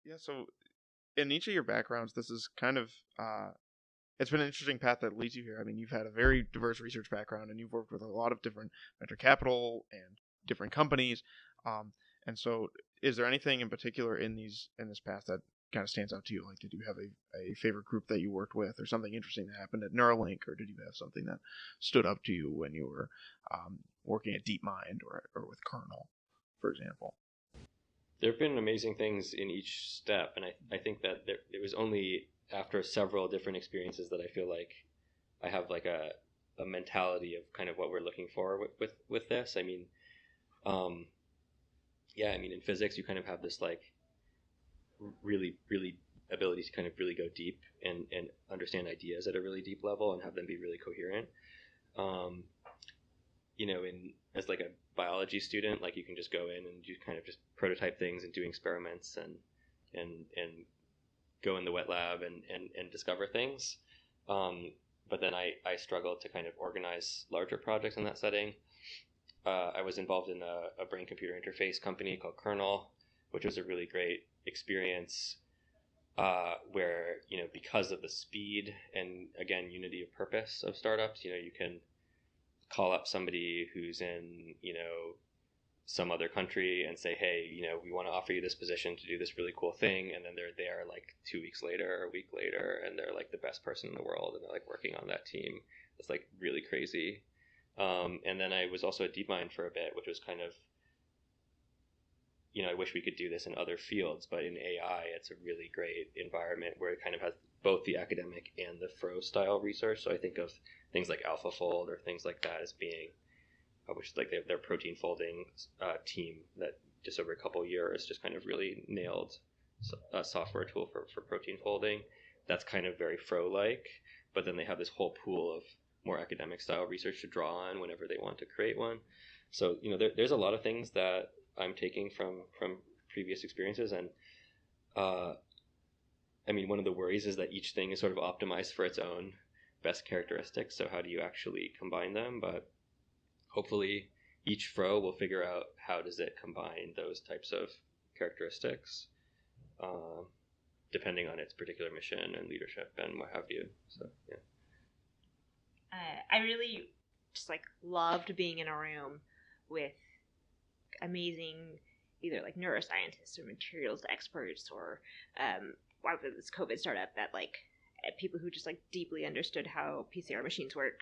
Yeah, so in each of your backgrounds, this is kind of it's been an interesting path that leads you here. I mean, you've had a very diverse research background, and you've worked with a lot of different venture capital and different companies. Um, and so, is there anything in particular in this path that kind of stands out to you? Like, did you have a favorite group that you worked with, or something interesting that happened at Neuralink, or did you have something that stood up to you when you were working at DeepMind or with Kernel, for example? There have been amazing things in each step, and I think that it was only after several different experiences that I feel like I have like a mentality of kind of what we're looking for with this. I mean, yeah, I mean, in physics, you kind of have this like really ability to kind of really go deep and understand ideas at a really deep level and have them be really coherent. Um, in as like a biology student, like you can just go in and you kind of just prototype things and do experiments and go in the wet lab and discover things. But then I struggled to kind of organize larger projects in that setting. I was involved in a brain-computer interface company called Kernel, which was a really great experience where, because of the speed and, again, unity of purpose of startups, you can call up somebody who's in, some other country and say, hey, we want to offer you this position to do this really cool thing. And then they're there like 2 weeks later or a week later, and they're like the best person in the world. And they're like working on that team. It's like really crazy. And then I was also at DeepMind for a bit, which was kind of, I wish we could do this in other fields, but in AI, it's a really great environment where it kind of has both the academic and the Fro style research. So I think of things like AlphaFold or things like that as being, which is like their protein folding team that just over a couple years just kind of really nailed a software tool for protein folding. That's kind of very Fro-like, but then they have this whole pool of more academic style research to draw on whenever they want to create one. So, there's a lot of things that I'm taking from previous experiences. And I mean, one of the worries is that each thing is sort of optimized for its own best characteristics. So how do you actually combine them? But hopefully each Fro will figure out how does it combine those types of characteristics, depending on its particular mission and leadership and what have you. So, yeah. I really just like loved being in a room with amazing either like neuroscientists or materials experts or this COVID startup that like people who just like deeply understood how PCR machines work,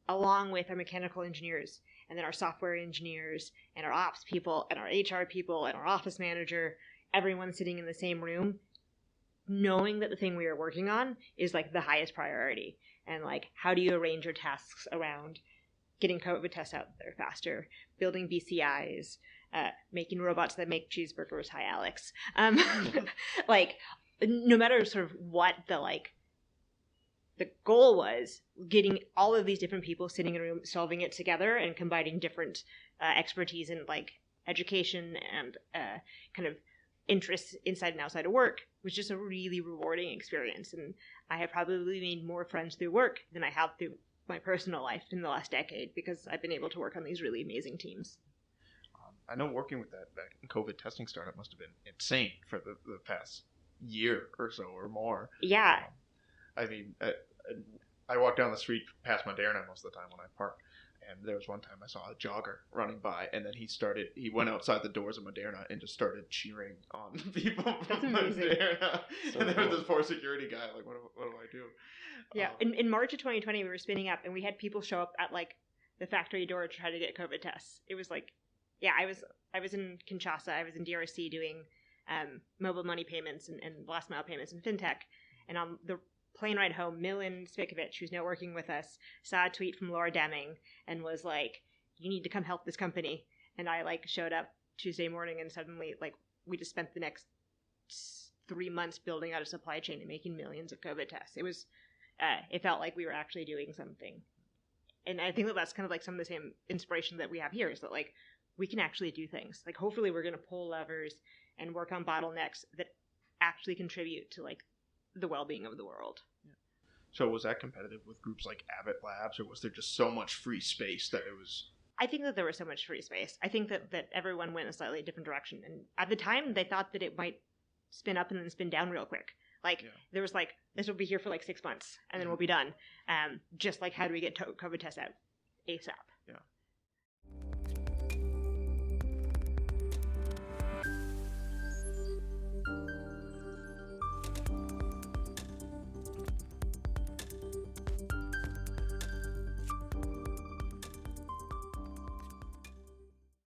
along with our mechanical engineers and then our software engineers and our ops people and our HR people and our office manager, everyone sitting in the same room, knowing that the thing we are working on is like the highest priority. And like, how do you arrange your tasks around getting COVID tests out there faster, building BCIs, making robots that make cheeseburgers. Hi, Alex. Like, no matter sort of what the goal was, getting all of these different people sitting in a room, solving it together and combining different expertise in like education and kind of interests inside and outside of work was just a really rewarding experience. And I have probably made more friends through work than I have through my personal life in the last decade because I've been able to work on these really amazing teams. I know working with that COVID testing startup must have been insane for the past year or so or more. Yeah. I mean, I walk down the street past Moderna most of the time when I park, and there was one time I saw a jogger running by, and then he went outside the doors of Moderna and just started cheering on people from Moderna. So and there was this poor security guy, like, what do I do? Yeah, in March of 2020, we were spinning up, and we had people show up at, like, the factory door to try to get COVID tests. It was like, yeah, I was in Kinshasa, I was in DRC doing mobile money payments and last mile payments in fintech, and on the plane ride home, Milan Spikovic, who's now working with us, saw a tweet from Laura Deming and was like, you need to come help this company. And I like showed up Tuesday morning and suddenly like we just spent the next 3 months building out a supply chain and making millions of COVID tests. It was, it felt like we were actually doing something. And I think that that's kind of like some of the same inspiration that we have here is that like we can actually do things. Like hopefully we're going to pull levers and work on bottlenecks that actually contribute to like the well-being of the world. Yeah. So was that competitive with groups like Abbott Labs, or was there just so much free space that it was... I think that there was so much free space. I think that everyone went a slightly different direction. And at the time, they thought that it might spin up and then spin down real quick. Like, Yeah. there was like, this will be here for like 6 months, and then we'll be done. Just like, how do we get COVID tests out ASAP?